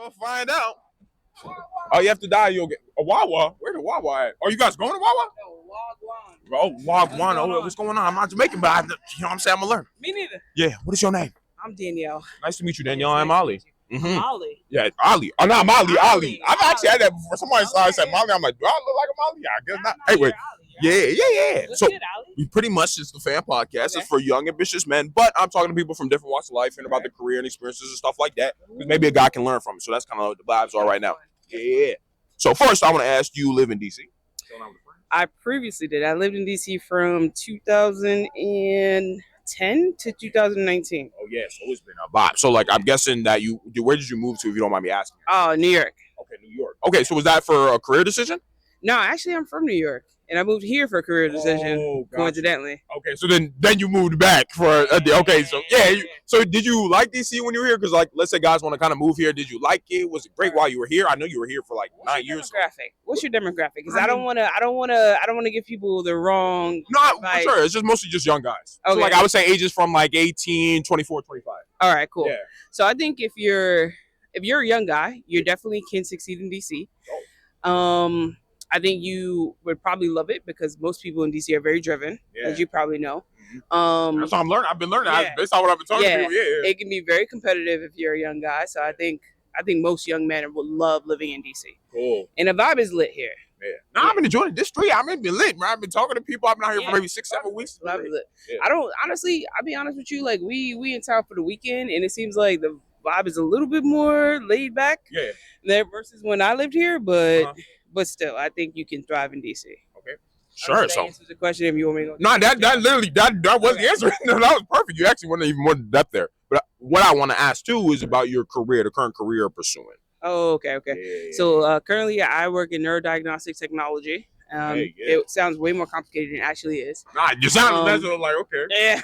gonna find out. Oh, you have to die. You'll get a Wawa. Where the Wawa at? Oh, you guys going to Wawa? No, Oh, Wagwan. Oh, what's going on? I'm not Jamaican, but you know what I'm saying? I'm gonna learn. Me neither. Yeah. What is your name? I'm Danielle. Nice to meet you, Danielle. I'm Ali. Mm-hmm. Molly. Yeah, Ali. Oh, not Molly. Ali. I've actually had that before. Somebody said Molly. I'm like, do I look like a Molly? I guess not. Anyway. Yeah. What's So good, Ali? we pretty much it's the FYAM podcast. It's for young, ambitious men, but I'm talking to people from different walks of life and about their career and experiences and stuff like that. Because maybe a guy can learn from it. So that's kind of what the vibes are right now. Yeah. So first, I want to ask you live in DC. I previously did. I lived in DC from 2010 to 2019. Oh yeah, so it's been a vibe. So like, I'm guessing that where did you move to if you don't mind me asking? Oh, New York. Okay, New York. Okay, so was that for a career decision? No, actually, I'm from New York, and I moved here for a career decision. Gotcha. Coincidentally. Okay, so then you moved back for okay. So yeah, so did you like DC when you were here? Because like, let's say guys want to kind of move here. Did you like it? Was it great while you were here? I know you were here for like 9 years. What's your demographic? Because I don't want to give people the wrong. No, for sure. It's just mostly just young guys. Okay. So like I would say ages from like 18, 24, 25. All right, cool. Yeah. So I think if you're a young guy, you definitely can succeed in DC. Oh. I think you would probably love it because most people in DC are very driven, as you probably know. That's what I'm learning. I've been learning. Based on what I've been talking to people. Yeah. It can be very competitive if you're a young guy. So I think most young men would love living in DC. Cool. And the vibe is lit here. Yeah. No, I've been enjoying this street. I've been lit, man. I've been talking to people. I've been out here for maybe 6-7 weeks. Lit. Yeah. I'll be honest with you. Like we in town for the weekend, and it seems like the vibe is a little bit more laid back. Yeah. There versus when I lived here, but still, I think you can thrive in DC. Okay. Sure. So answers the question if you want me to go. No, that literally that was the answer. No, that was perfect. You actually went even more depth there. But what I want to ask too is about your career, the current career you're pursuing. Oh, okay. Yeah. So currently, I work in neurodiagnostic technology. It sounds way more complicated than it actually is. Nah, you sound like okay. Yeah.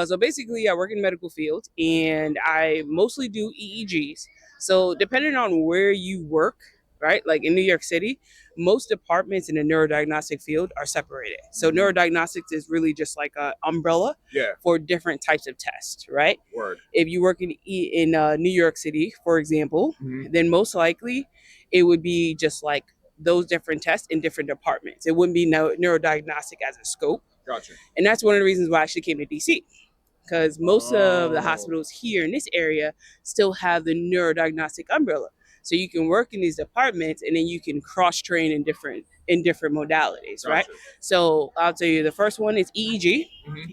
So basically, I work in the medical field, and I mostly do EEGs. So depending on where you work, right? Like in New York City, most departments in the neurodiagnostic field are separated. So neurodiagnostics is really just like an umbrella for different types of tests, right? Word. If you work in New York City, for example, then most likely it would be just like those different tests in different departments. It wouldn't be neurodiagnostic as a scope. Gotcha. And that's one of the reasons why I actually came to DC. Because most of the hospitals here in this area still have the neurodiagnostic umbrella. So you can work in these departments and then you can cross-train in different modalities, right? So I'll tell you, the first one is EEG.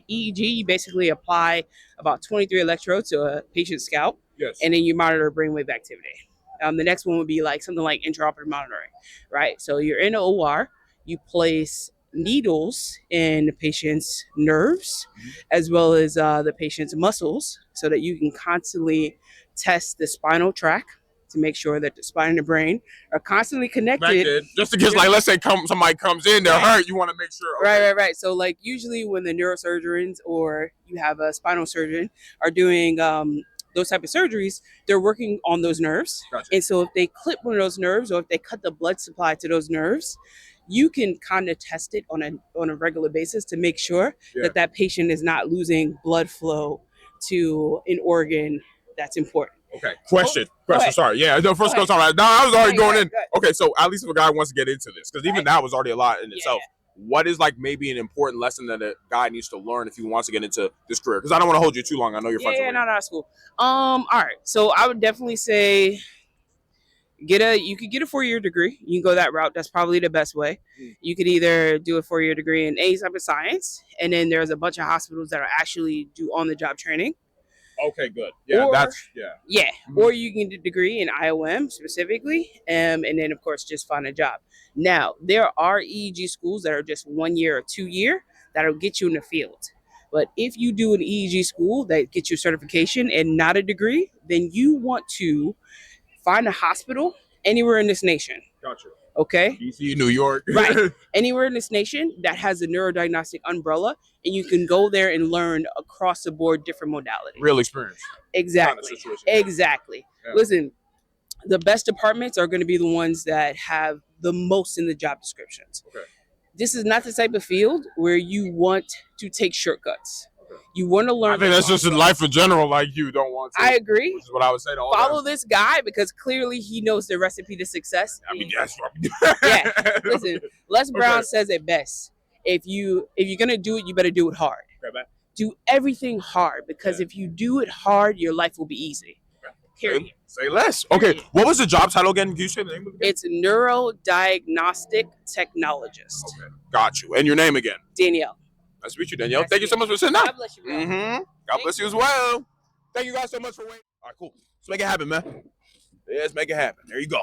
EEG, you basically apply about 23 electrodes to a patient's scalp, and then you monitor brainwave activity. The next one would be like something like intraoperative monitoring, right? So you're in an OR, you place needles in the patient's nerves as well as the patient's muscles so that you can constantly test the spinal tract to make sure that the spine and the brain are constantly connected. Just in case, like, let's say somebody comes in, they're hurt, you want to make sure. Okay. Right. So, like, usually when the neurosurgeons or you have a spinal surgeon are doing those type of surgeries, they're working on those nerves. Gotcha. And so if they clip one of those nerves or if they cut the blood supply to those nerves, you can kind of test it on a regular basis to make sure that patient is not losing blood flow to an organ that's important. Okay. Question. Sorry. Yeah. The first goes on. No, I was already going in. Okay. So at least if a guy wants to get into this, because even that was already a lot in itself. What is like maybe an important lesson that a guy needs to learn if he wants to get into this career? Because I don't want to hold you too long. I know you're friends. Yeah, no, that's cool. All right. So I would definitely say you could get a 4-year degree. You can go that route. That's probably the best way. You could either do a 4-year degree in any type of science, and then there's a bunch of hospitals that are actually do on-the-job training. Okay, good. Yeah, Or you can get a degree in IOM specifically, and then of course just find a job. Now there are EEG schools that are just 1 year or 2 year that'll get you in the field. But if you do an EEG school that gets you certification and not a degree, then you want to find a hospital anywhere in this nation. Gotcha. Okay. DC, New York. Right. Anywhere in this nation that has a neurodiagnostic umbrella, and you can go there and learn across the board different modalities. Real experience. Exactly. Exactly. Yeah. Listen, the best departments are going to be the ones that have the most in the job descriptions. Okay. This is not the type of field where you want to take shortcuts. You want to learn. I think that's just in life in general. Like you don't want to. I agree. Which is what I would say to all Follow this guy because clearly he knows the recipe to success. I mean, that's yeah. Listen, Les Brown says it best. If you're gonna do it, you better do it hard. Okay, do everything hard because if you do it hard, your life will be easy. Period. Say less. Okay, what was the job title again? Can you say the name of it again? It's neurodiagnostic technologist. Okay, got you. And your name again? Danielle. Nice to meet you, Danielle. Thank you so much for sitting down. God bless you, bro. God bless you as well. Thank you guys so much for waiting. All right, cool. Let's make it happen, man. Let's make it happen. There you go.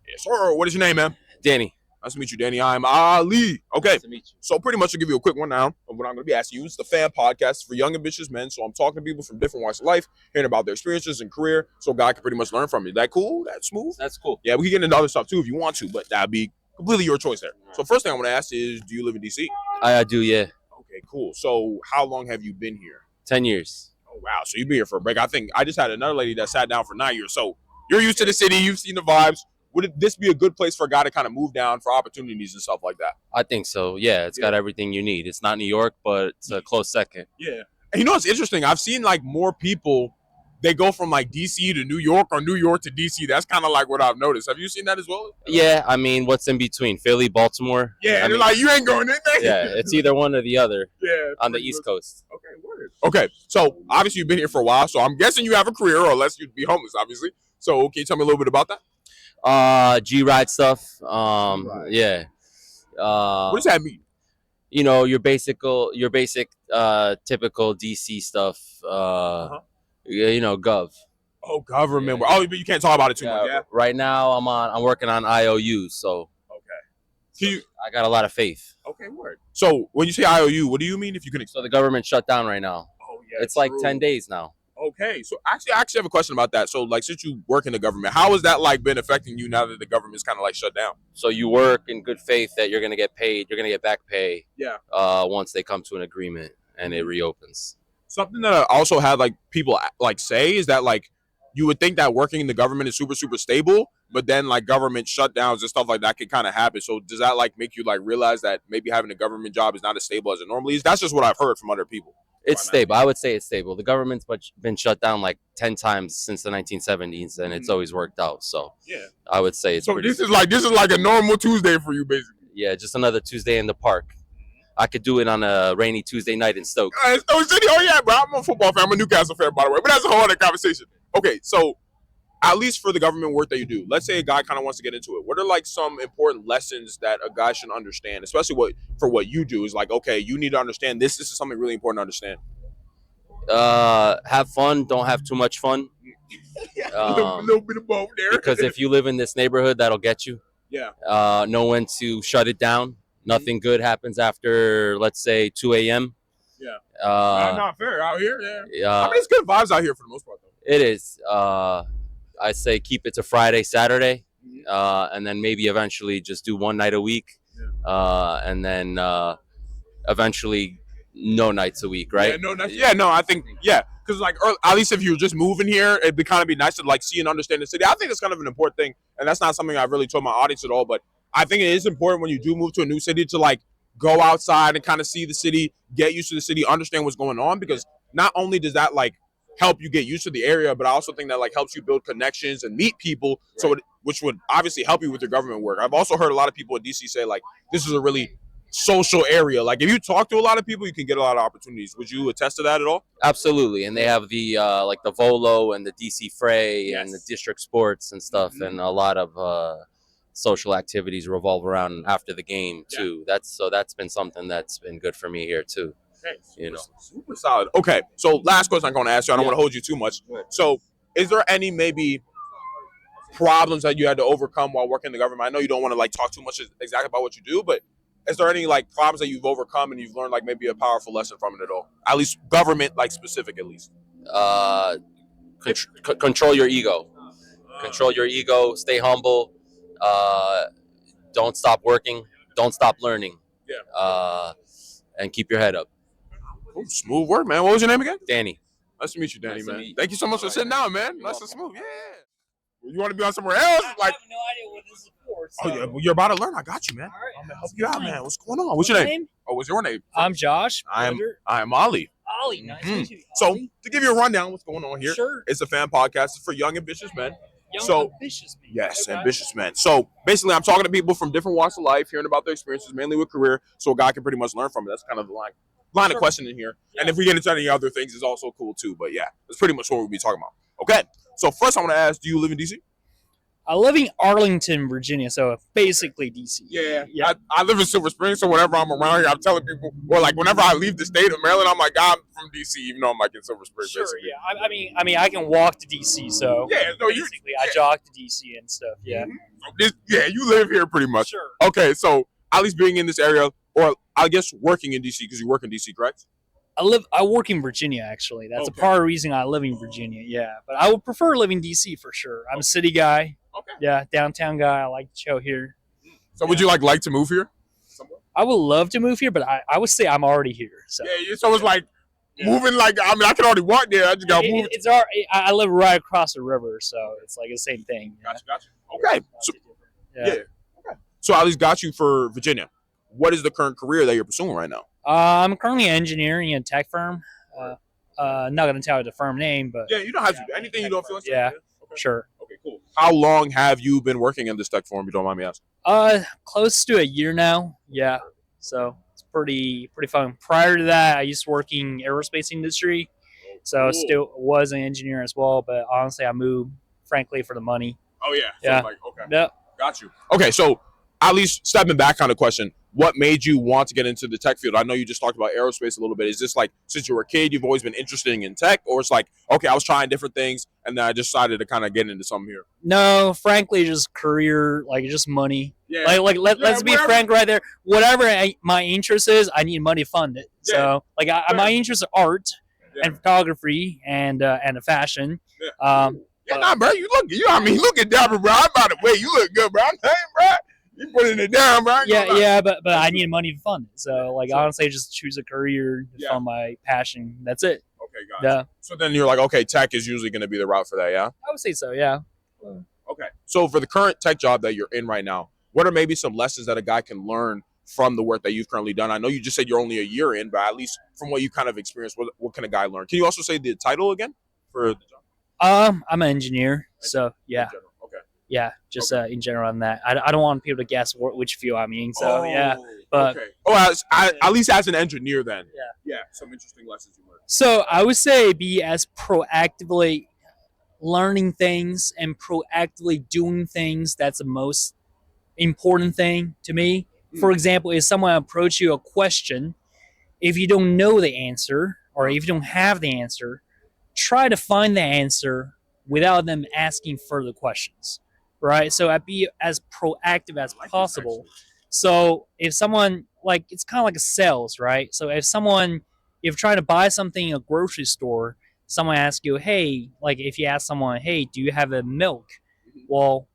Yes, sir. What is your name, man? Danny. Nice to meet you, Danny. I'm Ali. Okay. Nice to meet you. So pretty much to give you a quick rundown of what I'm going to be asking you. It's the FYAM podcast for young ambitious men. So I'm talking to people from different walks of life, hearing about their experiences and career, so God can pretty much learn from you. That cool? That smooth? That's cool. Yeah, we can get into other stuff too if you want to, but that'd be completely your choice there. So first thing I want to ask is, do you live in DC? I do, yeah. Okay, cool. So how long have you been here? 10 years. Oh, wow. So you've been here for a break. I think I just had another lady that sat down for 9 years. So you're used to the city. You've seen the vibes. Would this be a good place for a guy to kind of move down for opportunities and stuff like that? I think so. Yeah, it's got everything you need. It's not New York, but it's a close second. Yeah. And you know what's interesting? I've seen like more people, they go from like DC to New York or New York to DC. That's kind of like what I've noticed. Have you seen that as well? Yeah, I mean, what's in between? Philly, Baltimore? Yeah, I mean, like you ain't going in there. Yeah, it's either one or the other. Yeah. On the East Coast. Okay, word. Okay, so obviously you've been here for a while, so I'm guessing you have a career, or unless you'd be homeless, obviously. So can you tell me a little bit about that? G-Ride stuff. Yeah. What does that mean? You know, your basic typical DC stuff. You know, gov. Oh, government. Yeah. Oh, but you can't talk about it too much. Yeah. Right now, I'm working on IOUs, so. Okay. I got a lot of faith. Okay, word. So when you say IOU, what do you mean? If you can. So the government shut down right now. Oh yeah. It's like 10 days now. Okay, so I actually have a question about that. So, like, since you work in the government, how has that like been affecting you now that the government's kind of like shut down? So you work in good faith that you're gonna get paid. You're gonna get back pay. Yeah. Once they come to an agreement and it reopens. Something that I also had like people like say is that like you would think that working in the government is super stable, but then like government shutdowns and stuff like that can kind of happen. So does that like make you like realize that maybe having a government job is not as stable as it normally is? That's just what I've heard from other people. It's stable. I would say it's stable. The government's been shut down like 10 times since the 1970s, and it's always worked out. So yeah, I would say it's. So this is like a normal Tuesday for you, basically. Yeah, just another Tuesday in the park. I could do it on a rainy Tuesday night in Stoke. Stoke City. Oh yeah, bro. I'm a football fan. I'm a Newcastle fan, by the way. But that's a whole other conversation. Okay, so at least for the government work that you do, let's say a guy kind of wants to get into it. What are like some important lessons that a guy should understand, especially what you do is like, okay, you need to understand this. This is something really important to understand. Have fun. Don't have too much fun. A little bit of both there. Because if you live in this neighborhood, that'll get you. Yeah. Know when to shut it down. Nothing good happens after, let's say, 2 a.m. Yeah. Not fair out here. Yeah. I mean, it's good vibes out here for the most part, though. It is. I say keep it to Friday, Saturday, and then maybe eventually just do one night a week, and then eventually no nights a week, right? Yeah, no nights. Yeah, no, I think because like at least if you're just moving here, it'd be kind of be nice to like see and understand the city. I think it's kind of an important thing, and that's not something I've really told my audience at all. But I think it is important when you do move to a new city to like go outside and kind of see the city, get used to the city, understand what's going on, because not only does that like help you get used to the area, but I also think that like helps you build connections and meet people, which would obviously help you with your government work. I've also heard a lot of people in DC say like this is a really social area. Like if you talk to a lot of people, you can get a lot of opportunities. Would you attest to that at all? Absolutely. And they have the like the Volo and the DC Fray and the district sports and stuff, and a lot of social activities revolve around after the game too. That's been something that's been good for me here too. Okay, super solid. Okay, so last question I'm going to ask you. I don't want to hold you too much. So, is there any maybe problems that you had to overcome while working in the government? I know you don't want to like talk too much exactly about what you do, but is there any like problems that you've overcome and you've learned like maybe a powerful lesson from it at all? At least government like specific, at least. Control your ego. Control your ego. Stay humble. Don't stop working. Don't stop learning. Yeah. And keep your head up. Ooh, smooth work, man. What was your name again? Danny. Nice to meet you, Danny, man. Thank you so much for sitting down, man. Nice and smooth. Yeah. You want to be on somewhere else? I like, have no idea what this is for. So. Oh, yeah. Well, you're about to learn. I got you, man. All right. I'm going to help you out, man. What's going on? What's your name? Oh, what's your name? I'm Josh. I am Ali. Ollie. Nice to meet you. So Ollie. to give you a rundown, what's going on here? Sure. It's a fan podcast. It's for young, ambitious men. Young, ambitious man. Yes, Okay. ambitious men. So basically, I'm talking to people from different walks of life, hearing about their experiences, mainly with career, so a guy can pretty much learn from it. That's kind of the line of questioning here. Yeah. And if we get into any other things, it's also cool too. But yeah, that's pretty much what we'll be talking about. Okay. So first, I want to ask: do you live in DC? I live in Arlington, Virginia, so basically DC. Yeah. Yeah. I live in Silver Spring, so whenever I'm around here, I'm telling people, or like whenever I leave the state of Maryland, I'm like, I'm from DC, even though I'm like in Silver Spring. Sure, basically. yeah. I mean, I can walk to DC, so Yeah, no, you. basically, I jog to DC and stuff. Yeah. Yeah, you live here pretty much. Sure. Okay, so at least being in this area, or I guess working in DC because you work in DC, correct? I work in Virginia, actually. That's Okay. a part of the reason I live in Virginia. Yeah, but I would prefer living DC for sure. I'm a city guy. Okay. Yeah, downtown guy. I like to chill here. So would you like to move here? Somewhere? I would love to move here, but I would say I'm already here. So Yeah, so it's like moving like, I mean, I can already walk there. I just got to move. it's I live right across the river, so it's like the same thing. Gotcha. Okay. So, Yeah. yeah. Okay. So I at least got you for Virginia. What is the current career that you're pursuing right now? I'm currently engineering in a tech firm. Not gonna tell you the firm name, but Yeah, you don't have to do anything you don't feel like doing. Yeah. Okay. sure. Okay, cool. How long have you been working in this tech firm, if you don't mind me asking? Close to a year now. Yeah. So it's pretty fun. Prior to that, I used to work in aerospace industry, so Cool. still was an engineer as well. But honestly, I moved frankly for the money. Oh, yeah. Yeah. Like, okay. Yep. Got you. Okay, so at least stepping back kind of question, what made you want to get into the tech field? I know you just talked about aerospace a little bit. Is this like, since you were a kid, you've always been interested in tech? Or it's like, okay, I was trying different things, and then I decided to kind of get into something here? No, frankly, just career, like just money. Yeah. Let's be frank right there. Whatever my interest is, I need money to fund it. Yeah. So like my interest is art Yeah. and photography and the fashion. Yeah. Yeah, nah, bro, I mean, look at Dapper, bro. I'm about to wait. You look good, bro. I'm saying, bro. You putting it down, bro. Yeah, but I need money to fund it. So like Sure. honestly, just choose a career to Yeah. fund my passion. That's it. Okay, got it. Yeah, So then you're like, okay, tech is usually going to be the route for that, yeah? I would say so. Yeah. Okay. So for the current tech job that you're in right now, what are maybe some lessons that a guy can learn from the work that you've currently done? I know you just said you're only a year in, but at least from what you kind of experienced, what can a guy learn? Can you also say the title again for the job? I'm an engineer. So yeah, In general. Okay. yeah. Just in general on that. I don't want people to guess which field I'm in. So yeah. But- okay. Oh, at least as an engineer then. Yeah. Yeah. Some interesting lessons you learned. So I would say be as proactively learning things and proactively doing things. That's the most important thing to me. For example, if someone approach you a question, if you don't know the answer or if you don't have the answer, try to find the answer without them asking further questions, right? So I'd be as proactive as possible. So if someone, like, it's kind of like a sales, right? So if you're trying to buy something in a grocery store, someone asks you, hey, like if you ask someone, hey, do you have a milk? Well,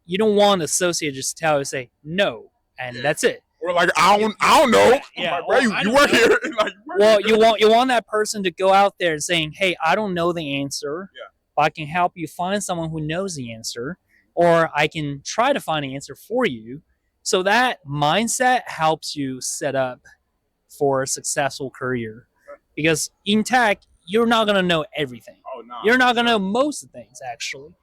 you don't want the associate just tell you, say no, and that's it. Or like, I don't know. Yeah, Like, bro, well, I you don't work know. here. Like, Well, you want that person to go out there and saying, hey, I don't know the answer, Yeah. but I can help you find someone who knows the answer, or I can try to find the answer for you. So that mindset helps you set up for a successful career. Because in tech, you're not going to know everything. Oh, no. You're not going to know most of the things, actually.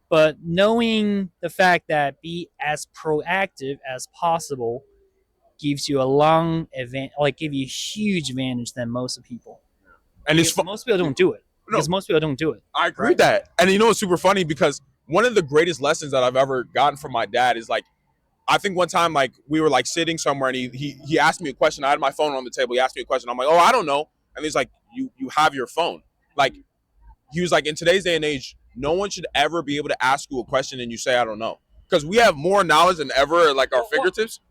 But knowing the fact that be as proactive as possible gives you give you a huge advantage than most of people. And it's Because most people don't do it. Because most people don't do it. I agree with that. And you know what's super funny? Because one of the greatest lessons that I've ever gotten from my dad is like, I think one time like we were like sitting somewhere and he asked me a question. I had my phone on the table. He asked me a question. I'm like, oh, I don't know. And he's like, you have your phone. Like, he was like, in today's day and age, no one should ever be able to ask you a question and you say, I don't know. Because we have more knowledge than ever at like our fingertips.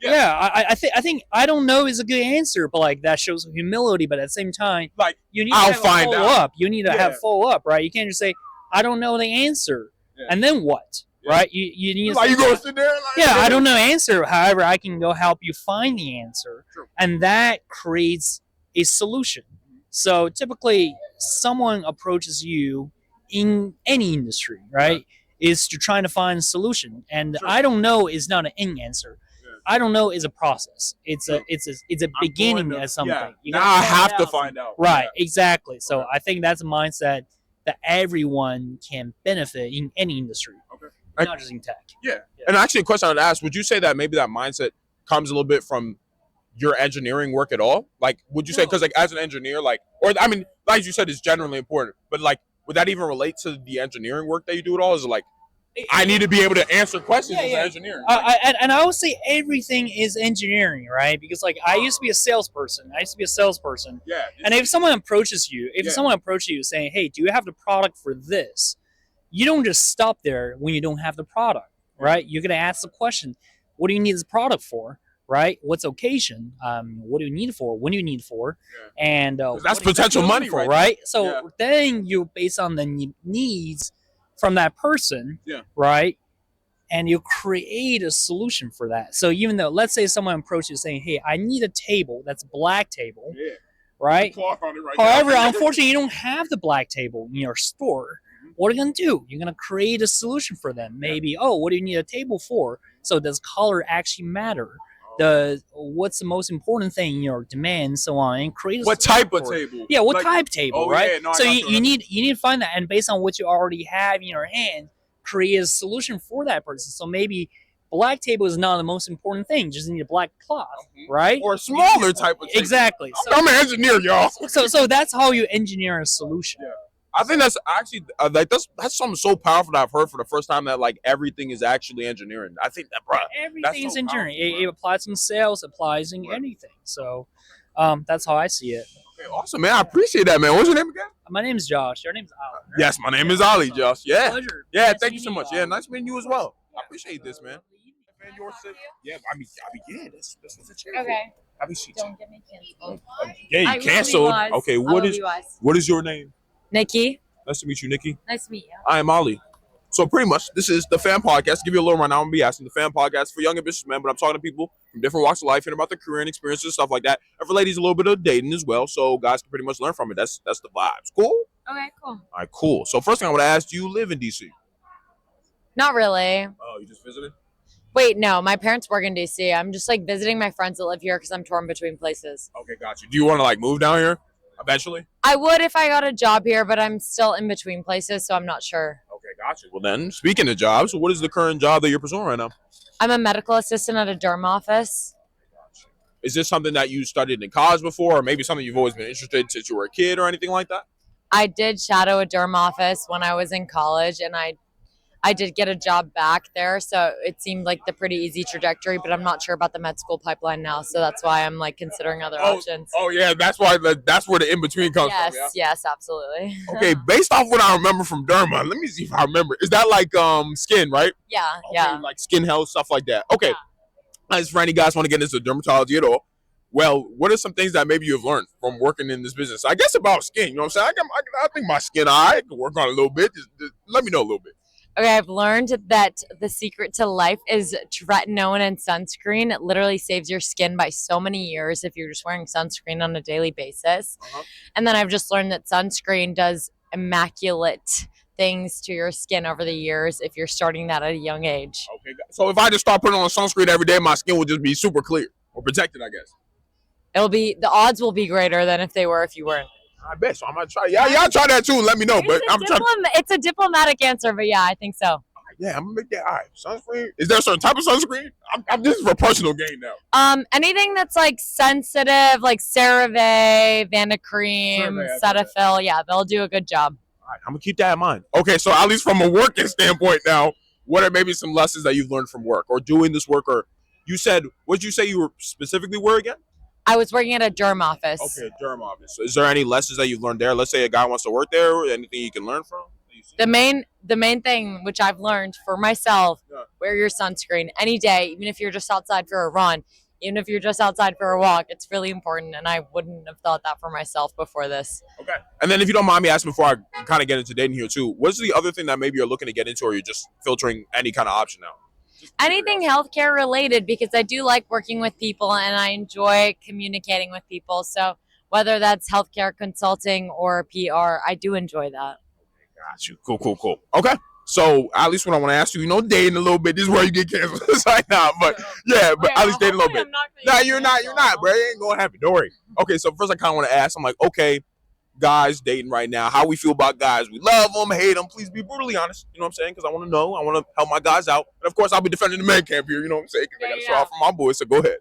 I think I don't know is a good answer, but like that shows humility. But at the same time, Like, you need I'll to have find a follow out. up. You need to have follow up, right? You can't just say I don't know the answer, Yeah. and then what, Yeah. right? You need to like, say, you gonna sit there and like, yeah, I don't know the answer. However, I can go help you find the answer, True. and that creates a solution. So typically, someone approaches you in any industry, right? Is to try to find a solution, and Sure. I don't know is not an answer. Yeah. I don't know is a process. It's a beginning of something. Yeah. You Now gotta I find have to out. find out. Right, Yeah. exactly. So Okay. I think that's a mindset that everyone can benefit in any industry, Okay. not just in tech. Yeah. And actually, a question I'd ask: would you say that maybe that mindset comes a little bit from your engineering work at all? Like, would you say, because like as an engineer, like, or I mean, like you said, it's generally important, but like, would that even relate to the engineering work that you do at all? Is it like, I need to be able to answer questions as an engineer? And I would say everything is engineering, right? Because like I used to be a salesperson. Yeah. And if someone approaches you, saying, "Hey, do you have the product for this?" You don't just stop there when you don't have the product, right? You're gonna ask the question, "What do you need this product for?" Right? What's occasion? What do you need it for? When do you need it for? Yeah. And that's potential money, for, right? Right? So then you based on the needs from that person, right? And you create a solution for that. So even though, let's say someone approaches you saying, "Hey, I need a table that's a black table," right? However, unfortunately, you don't have the black table in your store. What are you going to do? You're going to create a solution for them. Maybe, what do you need a table for? So does color actually matter? What's the most important thing in your demand and so on, and create what type of table? Yeah, what type table, right? Yeah, no, so you need to find that, and based on what you already have in your hand, create a solution for that person. So maybe black table is not the most important thing; just need a black cloth, right? Or a smaller type of table. Exactly. I'm an engineer, y'all. So that's how you engineer a solution. Yeah. I think that's actually like that's something so powerful that I've heard for the first time, that like everything is actually engineering. I think that, bro, everything is so engineering. powerful, It applies in sales, applies in anything. So that's how I see it. Okay, awesome, man. I appreciate that, man. What's your name again? My name is Josh. Your name is Ali. Right? Yes, my name is Ali, Josh. Yeah. Pleasure. Yeah, Nice thank you so meeting much. you, Yeah, Ali. nice meeting you as well. I appreciate this, man. Yeah, I mean, yeah, that's what's a chair. Okay. Have a seat. Don't get me canceled. Yeah, you I will be canceled. wise. Okay, I will be wise. what is your name? Nikki. Nice to meet you, Nikki. Nice to meet you. I am Ali. So pretty much, this is the FAM podcast. To give you a little rundown, I'm gonna be asking the FAM podcast for young and businessmen, but I'm talking to people from different walks of life, hearing about their career and experiences, stuff like that. And for ladies, a little bit of dating as well, so guys can pretty much learn from it. That's the vibes. Cool. Okay, cool. All right, cool. So first thing I want to ask, do you live in DC? Not really. Oh, you just visited? Wait, no. My parents work in DC. I'm just like visiting my friends that live here because I'm torn between places. Okay, got you. Do you want to like move down here eventually? I would if I got a job here, but I'm still in between places, so I'm not sure. Okay, got you. Well then, speaking of jobs, what is the current job that you're pursuing right now? I'm a medical assistant at a derm office. Is this something that you studied in college before, or maybe something you've always been interested in since you were a kid or anything like that? I did shadow a derm office when I was in college, and I did get a job back there, so it seemed like the pretty easy trajectory, but I'm not sure about the med school pipeline now, so that's why I'm like considering other options. Oh yeah, that's why that's where the in between comes Yes, from. Yeah? yes, absolutely. Okay, based off what I remember from derma, let me see if I remember. Is that like skin, right? Yeah, Okay, yeah. like skin health, stuff like that. Okay. As for any guys want to get into dermatology at all, well, what are some things that maybe you've learned from working in this business? I guess about skin, you know what I'm saying? I think my skin, I can work on it a little bit. Just let me know a little bit. Okay, I've learned that the secret to life is tretinoin and sunscreen. It literally saves your skin by so many years if you're just wearing sunscreen on a daily basis. And then I've just learned that sunscreen does immaculate things to your skin over the years if you're starting that at a young age. Okay, so if I just start putting on sunscreen every day, my skin will just be super clear or protected, I guess. The odds will be greater than if you weren't. I bet. So I'm gonna try. Yeah, y'all try that too. Let me know. But It's a diplomatic answer, but yeah, I think so. Yeah, I'm gonna make that. All right, sunscreen. Is there a certain type of sunscreen? This is for personal gain now. Anything that's like sensitive, like CeraVe, Vandacream, Cetaphil, yeah, they'll do a good job. All right, I'm gonna keep that in mind. Okay, so at least from a working standpoint now, what are maybe some lessons that you've learned from work or doing this work? Or you said, what did you say you were specifically were again? I was working at a derm office. Okay, derm office. So is there any lessons that you've learned there? Let's say a guy wants to work there, or anything you can learn from? The main thing which I've learned for myself, wear your sunscreen any day, even if you're just outside for a run, even if you're just outside for a walk. It's really important, and I wouldn't have thought that for myself before this. Okay. And then if you don't mind me asking before I kind of get into dating here too, what's the other thing that maybe you're looking to get into, or you're just filtering any kind of option now? Anything healthcare related, because I do like working with people and I enjoy communicating with people. So whether that's healthcare consulting or PR, I do enjoy that. Got you. Cool. Okay. So at least what I want to ask you, dating a little bit. This is where you get canceled. It's like but yeah, but at least dating a little bit. Nah, you're not, bro. It ain't gonna happen. Don't worry. Okay, so first I kind of want to ask. I'm like, okay, guys dating right now, how we feel about guys? We love them, hate them. Please be brutally honest. You know what I'm saying? Because I want to know. I want to help my guys out, and of course, I'll be defending the man camp here. You know what I'm saying? Because I got to show off for my boys. So go ahead.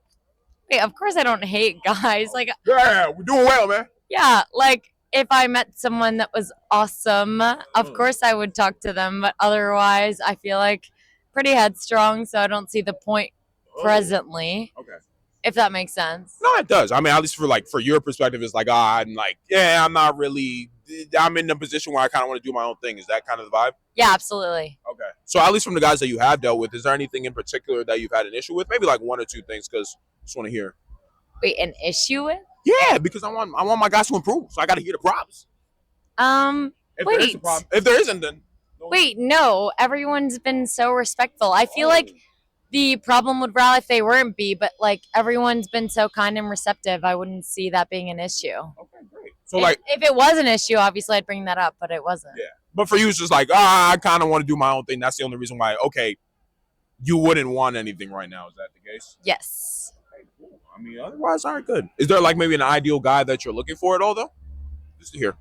Wait, of course I don't hate guys. Like, yeah, we're doing well, man. Yeah, like if I met someone that was awesome, of course I would talk to them. But otherwise, I feel like pretty headstrong, so I don't see the point presently. Okay. If that makes sense. No, it does. I mean, at least for your perspective, it's like, I'm like, yeah, I'm not really. I'm in a position where I kind of want to do my own thing. Is that kind of the vibe? Yeah, absolutely. Okay. So at least from the guys that you have dealt with, is there anything in particular that you've had an issue with? Maybe like one or two things, because I just want to hear. Wait, an issue with? Yeah, because I want my guys to improve, so I got to hear the problems. If wait. there is a problem. If there isn't, then. Wait, no. Everyone's been so respectful. I feel like the problem would Ral if they weren't but like everyone's been so kind and receptive. I wouldn't see that being an issue. Okay, great. So if it was an issue, obviously I'd bring that up, but it wasn't. Yeah. But for you, it's just like, I kind of want to do my own thing. That's the only reason why. Okay, you wouldn't want anything right now. Is that the case? Yes. Okay, cool. I mean, otherwise, all right, good. Is there like maybe an ideal guy that you're looking for at all, though? Just to hear.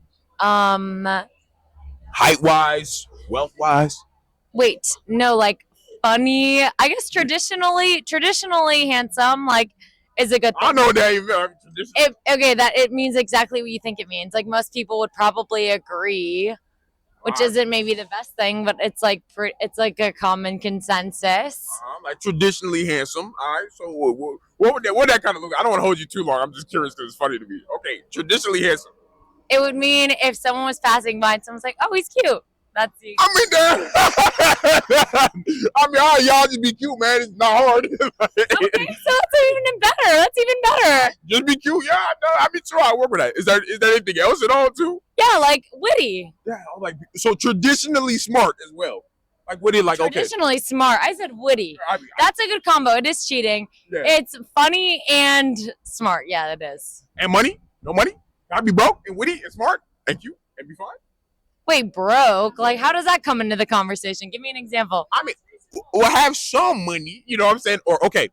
Height-wise, wealth-wise. Wait, no, like funny. I guess traditionally handsome, like, is a good thing. I know that you it means exactly what you think it means. Like most people would probably agree, which isn't maybe the best thing, but it's like a common consensus. Like traditionally handsome. All right. So what would that kind of look? I don't want to hold you too long. I'm just curious because it's funny to me. Okay, traditionally handsome. It would mean if someone was passing by and someone's like, "Oh, he's cute." That's the. Y'all just be cute, man. It's not hard. Okay, so that's even better. Just be cute. Yeah, no, I mean, sure, I work with that. Is there anything else at all too? Yeah, like witty. Yeah, like so traditionally smart as well. Like witty, like traditionally smart. I said witty. That's a good combo. It is cheating. Yeah. It's funny and smart. Yeah, it is. And money? No money? Gotta be broke and witty and smart. Thank you. And be fine. Wait, broke? Like, how does that come into the conversation? Give me an example. I mean, or have some money, you know what I'm saying? Or, okay,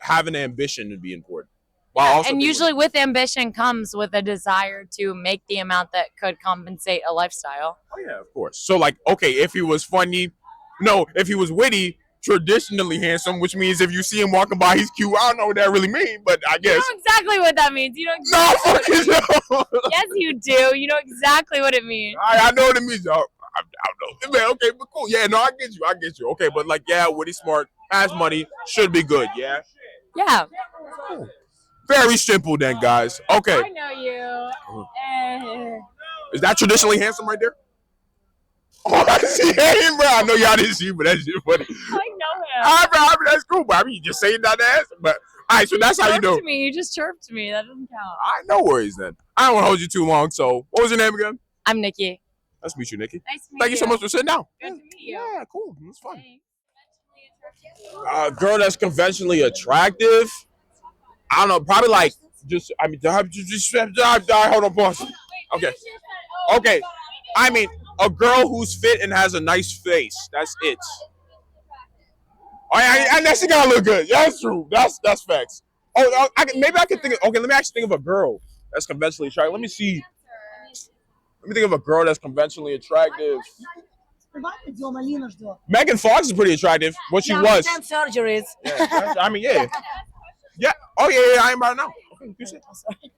having ambition would be important. And usually with ambition comes with a desire to make the amount that could compensate a lifestyle. Oh, yeah, of course. So, like, okay, if he was witty, traditionally handsome, which means if you see him walking by, he's cute. I don't know what that really means, but I guess. You know exactly what that means. You know exactly Yes, you do. You know exactly what it means. I know what it means, y'all. I don't know. Man, okay, but cool. Yeah, no, I get you. Okay, but like, yeah, witty, smart, has money, should be good, yeah? Yeah. Cool. Very simple then, guys. Okay. I know you. Is that traditionally handsome right there? Oh, I see him, bro. I know y'all didn't see, but that's just funny. I know him. All right, bro. I mean, that's cool, bro. I mean, you just saying that to answer, but all right. So that's how you know. You just chirped me. That doesn't count. All right, no worries then. I don't want to hold you too long. So, what was your name again? I'm Nikki. Nice to meet you, Nikki. Nice to meet you. Thank you so much for sitting down. Good to meet you. Yeah, cool. It was fun. Girl that's conventionally attractive. I don't know. Probably like just. I mean, hold on, pause. Okay. Okay. I mean, a girl who's fit and has a nice face. That's it. Oh, yeah, and she gotta look good. Yeah, that's true. That's facts. Oh, maybe I can think of. Okay, let me actually think of a girl that's conventionally attractive. Let me see. Let me think of a girl that's conventionally attractive. Megan Fox is pretty attractive. What she was. 10 surgeries. Yeah, I mean, yeah. Yeah. Oh, yeah. I am right now. Okay, you said.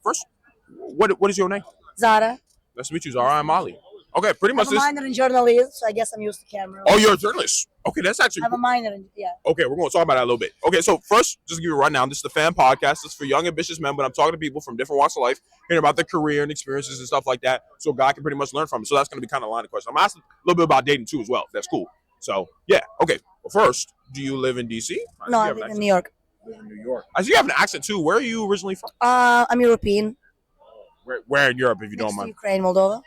First, what is your name? Zara. Nice to meet you, Zara. I'm Molly. Okay, pretty much I have a minor in journalism, so I guess I'm used to camera. Oh, you're a journalist. Okay, that's actually. I have a minor in, yeah. Okay, we're going to talk about that a little bit. Okay, so first, just to give you a rundown. This is the FYAM podcast. This is for young, ambitious men, but I'm talking to people from different walks of life, hearing about their career and experiences and stuff like that, so God can pretty much learn from it. So that's going to be kind of a line of questions. I'm asking a little bit about dating too as well. If that's cool. So yeah, okay. Well, first, do you live in DC? No, I live in New York. Live in New York. I see you have an accent too. Where are you originally from? I'm European. Where in Europe, if you don't mind? Ukraine, Moldova.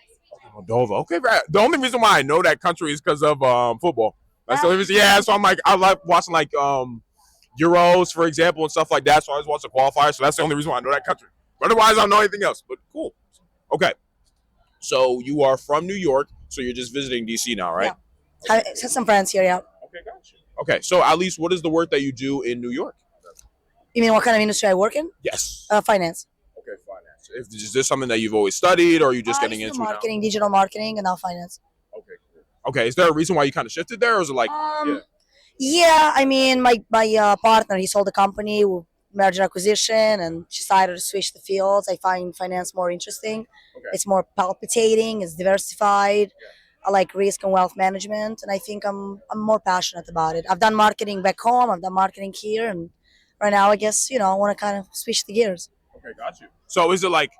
Moldova. Okay, right. The only reason why I know that country is because of football. That's the only reason. Yeah, so I'm like, I like watching like Euros, for example, and stuff like that. So I always watch the qualifiers. So that's the only reason why I know that country. Otherwise, I don't know anything else. But cool. Okay. So you are from New York, so you're just visiting DC now, right? I have some friends here. Yeah. Okay, gotcha. Okay, so at least what is the work that you do in New York? You mean what kind of industry I work in? Yes. Finance. Okay, finance. Is this something that you've always studied, or are you just getting into marketing, digital marketing, and now finance. now? Okay, cool. Okay, is there a reason why you kind of shifted there, or is it like, Yeah, I mean, my partner, he sold the company, merger acquisition, and decided to switch the fields. I find finance more interesting. Okay. It's more palpitating. It's diversified. I like risk and wealth management, and I think I'm more passionate about it. I've done marketing back home. I've done marketing here, and right now, I guess I want to kind of switch the gears. Okay, got you. So is it like,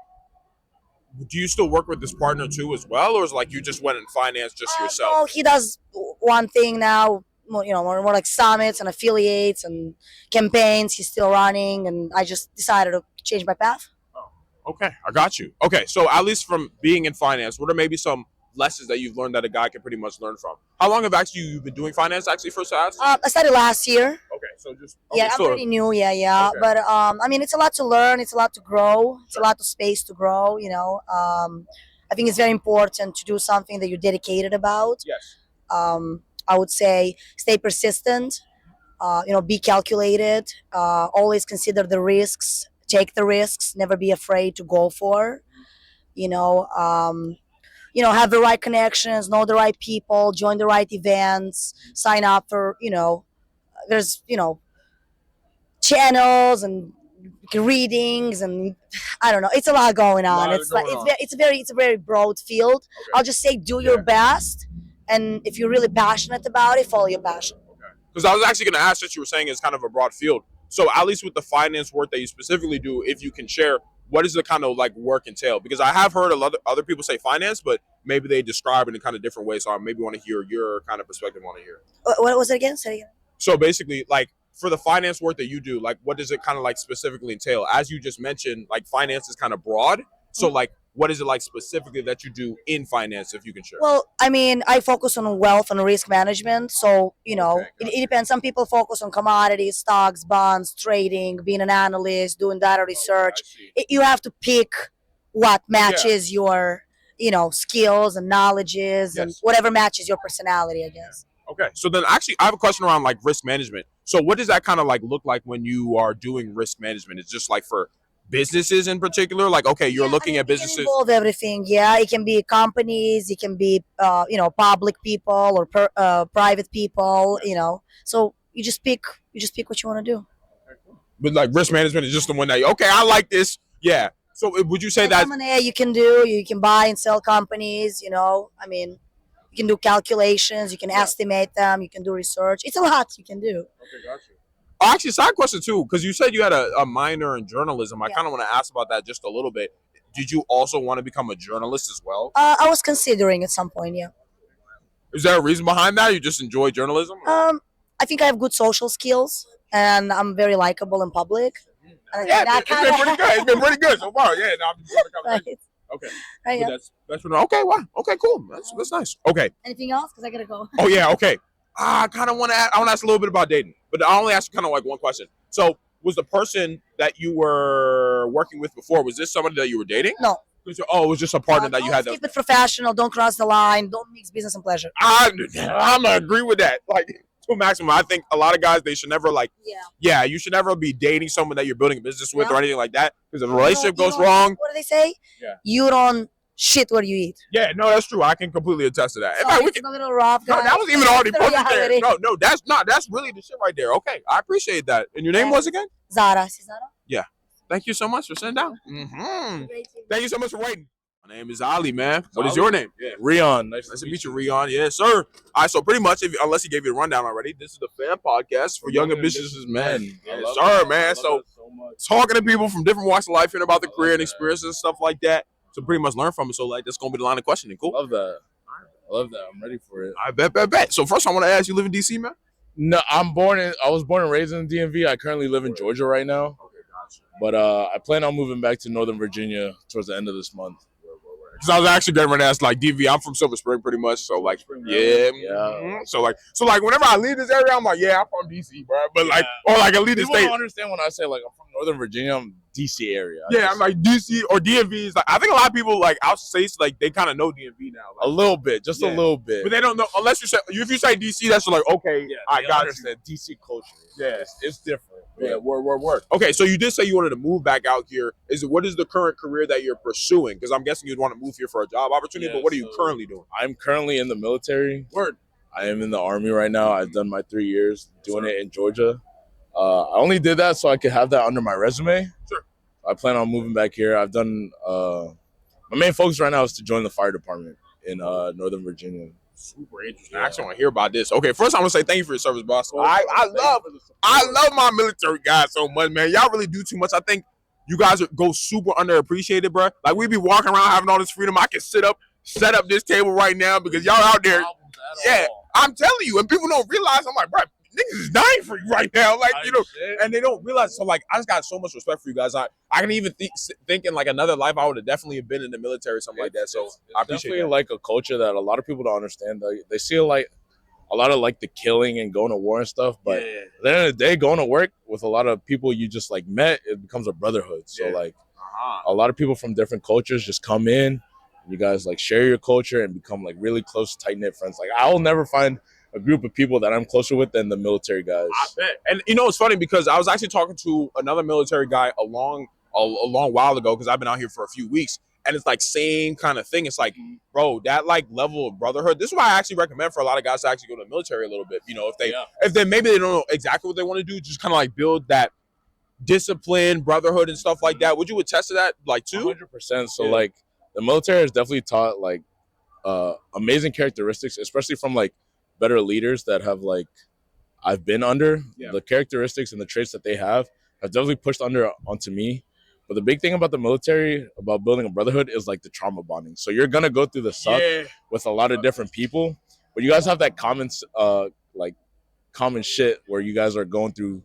do you still work with this partner too as well, or is it like you just went in finance just yourself? No, he does one thing now. More like summits and affiliates and campaigns. He's still running, and I just decided to change my path. Oh, okay, I got you. Okay, so at least from being in finance, what are maybe some lessons that you've learned that a guy can pretty much learn from? How long have you've been doing finance actually first ask? I started last year. Okay, so just I'm pretty new. Yeah. Okay. But I mean, it's a lot to learn. It's a lot to grow. It's a lot of space to grow. I think it's very important to do something that you're dedicated about. Yes. I would say stay persistent. Be calculated. Always consider the risks. Take the risks. Never be afraid to go for. Have the right connections, know the right people, join the right events, sign up for, there's, channels and readings, and I don't know. It's a lot going on. It's a very broad field. Okay. I'll just say do your best, and if you're really passionate about it, follow your passion. Okay. Because I was actually going to ask, that you were saying it's kind of a broad field. So at least with the finance work that you specifically do, if you can share, what does the kind of like work entail? Because I have heard a lot of other people say finance, but maybe they describe it in kind of different ways. So I maybe want to hear your kind of perspective on it here. What was it again? Say it again. So basically, like for the finance work that you do, like what does it kind of like specifically entail? As you just mentioned, like finance is kind of broad. So like, what is it like specifically that you do in finance, if you can share? Well, I mean, I focus on wealth and risk management. So, it depends. Some people focus on commodities, stocks, bonds, trading, being an analyst, doing data research. You have to pick what matches your, skills and knowledges and whatever matches your personality, I guess. Okay. So then actually I have a question around like risk management. So what does that kind of like look like when you are doing risk management? It's just like for businesses in particular, like you're looking at businesses. It can involve everything. Yeah, it can be companies, it can be public people or private people. So you just pick what you want to do. But like risk management is just the one that I like this. Yeah. So would you say that M&A you can buy and sell companies? I mean, you can do calculations, you can estimate them, you can do research. It's a lot you can do. Okay, gotcha. Oh, actually, side question too, because you said you had a minor in journalism. I kind of want to ask about that just a little bit. Did you also want to become a journalist as well? I was considering at some point, yeah. Is there a reason behind that? You just enjoy journalism? I think I have good social skills, and I'm very likable in public. It's been pretty good. It's been pretty good so far. Yeah, no, I'm just right. Okay. Right, yeah. That's okay. Wow. Okay. Cool. That's nice. Okay. Anything else? Because I gotta go. Oh yeah. Okay. I kind of want to. I want to ask a little bit about dating, but I only ask kind of like one question. So, was the person that you were working with before? Was this somebody that you were dating? No. Oh, it was just a partner that you had. Keep it professional. Don't cross the line. Don't mix business and pleasure. I'm gonna agree with that. Like to a maximum. I think a lot of guys, they should never you should never be dating someone that you're building a business with or anything like that, because if a relationship goes wrong. What do they say? Yeah. You don't shit what you eat. Yeah, no, that's true. I can completely attest to that. It's a little rough, guys. No, that was even already perfect there. No, that's really the shit right there. Okay, I appreciate that. And your name was again? Zara. Yeah. Thank you so much for sitting down. Mm-hmm. Thank you so much for waiting. My name is Ali, man. What is your name? Yeah, Rion. Nice to meet you, Rion. Yes, sir. All right, so pretty much, unless he gave you a rundown already, this is the FYAM podcast for young ambitious men. Yes, sir, man. So talking to people from different walks of life, hearing about the career and experiences and stuff like that. So pretty much learn from it. So like that's gonna be the line of questioning. Cool. I love that. I'm ready for it. I bet. So first, I want to ask you: live in DC, man? No, I was born and raised in the DMV. I currently live in Georgia right now. Okay, gotcha. But I plan on moving back to Northern Virginia towards the end of this month. Because I was actually getting ready to ask like DV. I'm from Silver Spring, pretty much. So like, yeah. So like, whenever I leave this area, I'm like, yeah, I'm from DC, bro. But like, or like I leave the state. People don't understand when I say like I'm from Northern Virginia. DC area. I'm like DC or DMV is like, I think a lot of people like out states like they kind of know DMV now. Like, a little bit, just a little bit. But they don't know unless you say if you say DC, that's like okay, I got understand DC culture. Yeah, it's different. Yeah, word. Okay, so you did say you wanted to move back out here. What is the current career that you're pursuing? Because I'm guessing you'd want to move here for a job opportunity. But what are you currently doing? I'm currently in the military. Word. I am in the Army right now. I've done my 3 years doing it in Georgia. I only did that so I could have that under my resume. Sure. I plan on moving back here. I've done my main focus right now is to join the fire department in Northern Virginia. Super interesting. I actually want to hear about this. Okay, first I want to say thank you for your service, boss. I love my military guys so much, man. Y'all really do too much. I think you guys go super underappreciated, bro. Like we be walking around having all this freedom. I can set up this table right now because y'all out there. Yeah, I'm telling you, and people don't realize. I'm like, bro, niggas is dying for you right now, like and they don't realize. So like, I just got so much respect for you guys. I can even think in like another life I would have definitely been in the military or something like that. So I appreciate definitely like a culture that a lot of people don't understand. They see like a lot of like the killing and going to war and stuff, but at the end of the day, going to work with a lot of people you just like met, it becomes a brotherhood. So like a lot of people from different cultures just come in. You guys like share your culture and become like really close, tight knit friends. Like I will never find a group of people that I'm closer with than the military guys. I bet. And you know, it's funny because I was actually talking to another military guy a long while ago because I've been out here for a few weeks, and it's like same kind of thing. It's like, bro, that like level of brotherhood. This is why I actually recommend for a lot of guys to actually go to the military a little bit. You know, if they maybe they don't know exactly what they want to do, just kind of like build that discipline, brotherhood, and stuff like that. Would you attest to that, like too? 100%. So like the military has definitely taught like amazing characteristics, especially from like better leaders that have like I've been under. The characteristics and the traits that they have definitely pushed onto me. But the big thing about the military, about building a brotherhood, is like the trauma bonding. So you're gonna go through the suck with a lot of different people, but you guys have that common shit where you guys are going through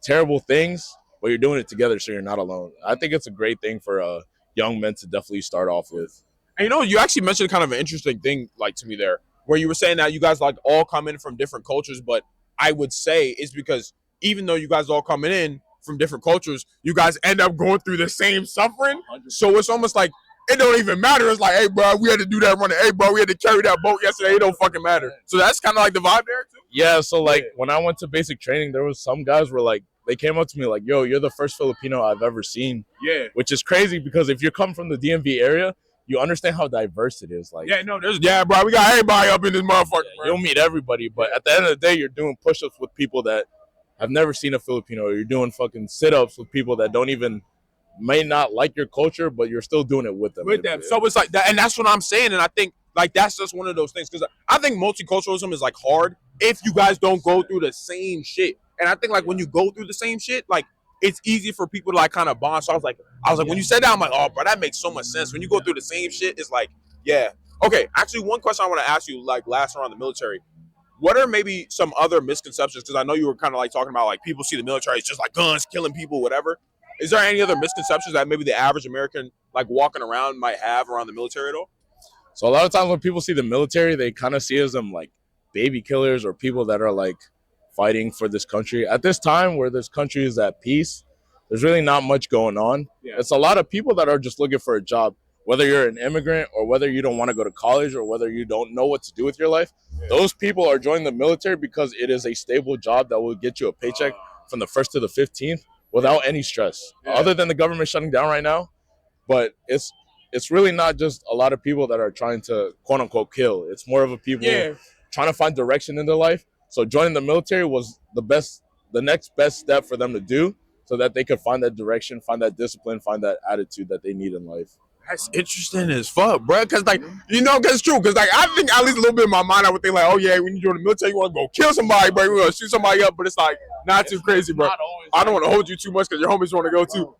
terrible things, but you're doing it together, so you're not alone. I think it's a great thing for young men to definitely start off with. And you know, you actually mentioned kind of an interesting thing, like to me there, where you were saying that you guys like all come in from different cultures, but I would say it's because even though you guys all coming in from different cultures, you guys end up going through the same suffering. 100%. So it's almost like it don't even matter. It's like, hey, bro, we had to do that running. Hey, bro, we had to carry that boat yesterday. It don't fucking matter. So that's kind of like the vibe there too. Yeah. So like when I went to basic training, there was some guys were like, they came up to me like, yo, you're the first Filipino I've ever seen. Yeah. Which is crazy because if you come from the DMV area, you understand how diverse it is. Like, bro, we got everybody up in this motherfucker. You'll meet everybody, but at the end of the day, you're doing push-ups with people that have never seen a Filipino. You're doing fucking sit-ups with people that may not like your culture, but you're still doing it with them. So it's like that, and that's what I'm saying. And I think like that's just one of those things because I think multiculturalism is like hard if you guys don't go through the same shit. And I think like when you go through the same shit, like it's easy for people to like kind of bond. So I was like, when you said that, I'm like, oh, bro, that makes so much sense. When you go through the same shit, it's like, yeah. Okay, actually, one question I want to ask you, like last around the military, what are maybe some other misconceptions? Because I know you were kind of like talking about like people see the military as just like guns, killing people, whatever. Is there any other misconceptions that maybe the average American like walking around might have around the military at all? So a lot of times when people see the military, they kind of see as them like baby killers or people that are like fighting for this country. At this time where this country is at peace, there's really not much going on. It's a lot of people that are just looking for a job, whether you're an immigrant or whether you don't want to go to college or whether you don't know what to do with your life. Those people are joining the military because it is a stable job that will get you a paycheck from the 1st to the 15th without any stress, other than the government shutting down right now. But it's really not just a lot of people that are trying to quote unquote kill. It's more of a people trying to find direction in their life. So joining the military was the next best step for them to do so that they could find that direction, find that discipline, find that attitude that they need in life. That's interesting as fuck, bro. Because, like, you know, because it's true. Because, like, I think at least a little bit in my mind, I would think, like, oh, yeah, when you join the military, you want to go kill somebody, bro. You want to shoot somebody up. But it's, like, not too crazy, bro. I don't want to hold you too much because your homies want to go, too.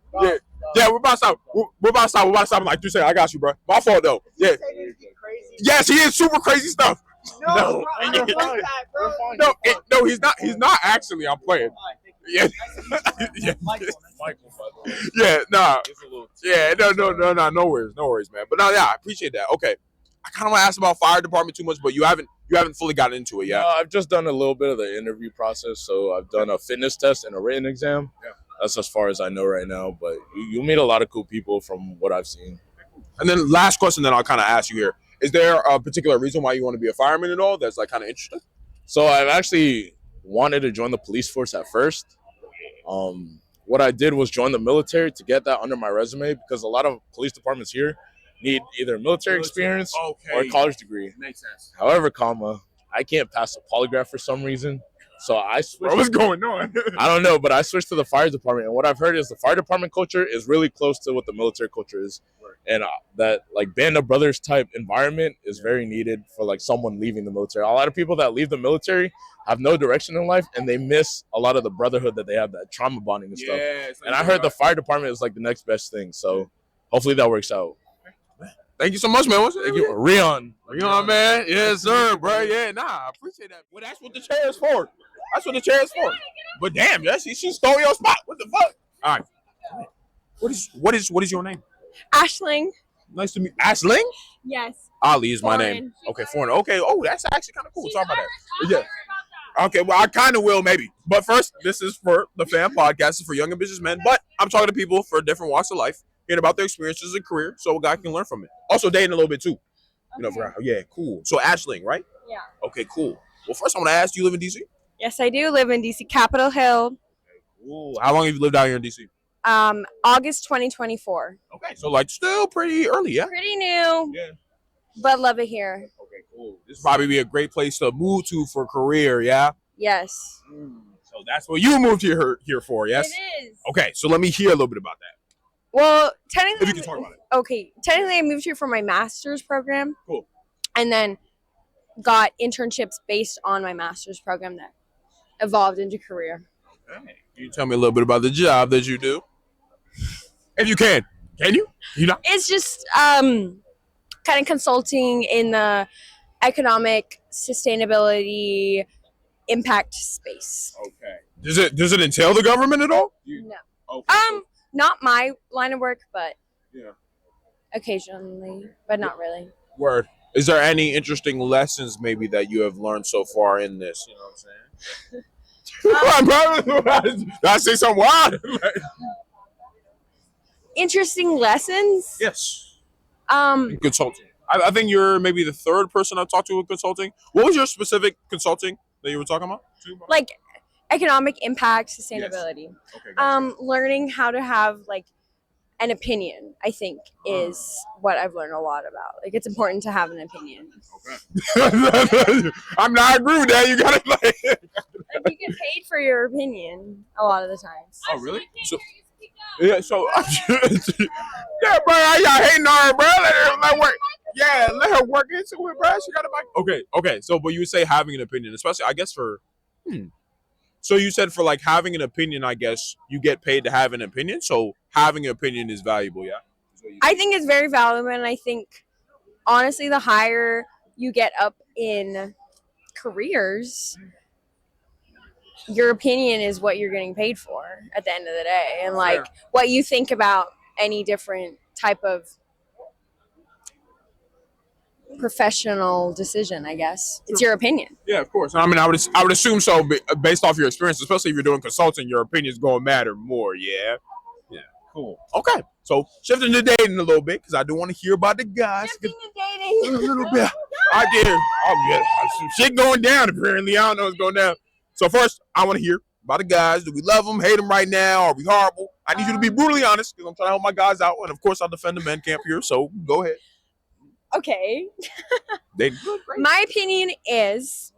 Yeah, we're about to stop. We're about to stop in, like, 3 seconds. I got you, bro. My fault, though. Yeah. Yes, he is super crazy stuff. No, he's not. He's not actually. I'm playing. Yeah, no worries, man. But no, yeah, I appreciate that. Okay, I kind of want to ask about fire department too much, but you haven't fully gotten into it yet. No, I've just done a little bit of the interview process. So I've done a fitness test and a written exam. That's as far as I know right now. But you'll meet a lot of cool people from what I've seen. And then last question that I'll kind of ask you here. Is there a particular reason why you want to be a fireman and all that's like kind of interesting? So I've actually wanted to join the police force at first. What I did was join the military to get that under my resume because a lot of police departments here need either military experience or a college degree. Makes sense. However, I can't pass a polygraph for some reason. So I switched. What's going on? I don't know, but I switched to the fire department. And what I've heard is the fire department culture is really close to what the military culture is. And that like band of brothers type environment is very needed for like someone leaving the military. A lot of people that leave the military have no direction in life and they miss a lot of the brotherhood that they have, that trauma bonding and stuff. And I heard the fire department is like the next best thing. So hopefully that works out. Thank you so much, man. Thank you, Rion. Rion, man. Yes, sir, bro. Yeah, I appreciate that. Well, that's what the chair is for. That's what the chair is for. But damn, she stole your spot. What the fuck? All right. What is your name? Ashling. Nice to meet you. Ashling? Yes. Ali is my Foreign. name. Okay, foreign. Okay. Oh, that's actually kind of cool. Talk about that. Yeah. Okay, well, I kind of will maybe. But first, this is for the FAM podcast. It's for young and businessmen. But I'm talking to people for different walks of life, hearing about their experiences and career so a guy can learn from it. Also dating a little bit too. Yeah, cool. So Ashling, right? Yeah. Okay, cool. Well, first I want to ask, do you live in DC? Yes, I do live in DC, Capitol Hill. Cool. How long have you lived out here in DC? August 2024. Okay, so like still pretty early, yeah? Pretty new. Yeah. But love it here. Okay, cool. This would probably be a great place to move to for career, yeah? Yes. So that's what you moved here for, yes? It is. Okay, so let me hear a little bit about that. Well, technically, If you can talk about it. Okay, technically I moved here for my master's program. Cool. And then got internships based on my master's program that evolved into career. Okay. Can you tell me a little bit about the job that you do? If you can. Can you? You know? It's just kind of consulting in the economic sustainability impact space. Okay. Does it entail the government at all? No. Okay. Not my line of work, but Yeah. occasionally, but not really. Word. Is there any interesting lessons maybe that you have learned so far in this? You know what I'm saying? Did I say something wild? Interesting lessons? Yes. Consulting. I think you're maybe the third person I've talked to with consulting. What was your specific consulting that you were talking about? Like economic impact, sustainability. Okay. Gotcha. Learning how to have like an opinion, I think, is what I've learned a lot about. Like, it's important to have an opinion. Okay. I agree with that. You gotta like. Like, you get paid for your opinion a lot of the times. Oh, really? So, yeah. So, yeah, bro. Y'all hating on her, bro. Let her work. Yeah, let her work into it, bro. She got a mic. Okay. So, but you would say having an opinion, especially, I guess, for. So you said for like having an opinion, I guess you get paid to have an opinion. So having an opinion is valuable, yeah? I think it's very valuable, and I think honestly, the higher you get up in careers, your opinion is what you're getting paid for at the end of the day, and like what you think about any different type of professional decision, I guess. It's your opinion. Yeah, of course. I mean, I would assume so based off your experience, especially if you're doing consulting, your opinion is going to matter more, yeah? Yeah, cool. Okay, so shifting to dating a little bit, because I do want to hear about the guys. Shifting to dating. A little bit. I did. Oh, yeah. Some shit going down, apparently. I don't know what's going down. So first, I want to hear about the guys. Do we love them, hate them right now? Are we horrible? I need you to be brutally honest, because I'm trying to help my guys out, and of course, I'll defend the men camp here, so go ahead. Okay. Dating. My opinion is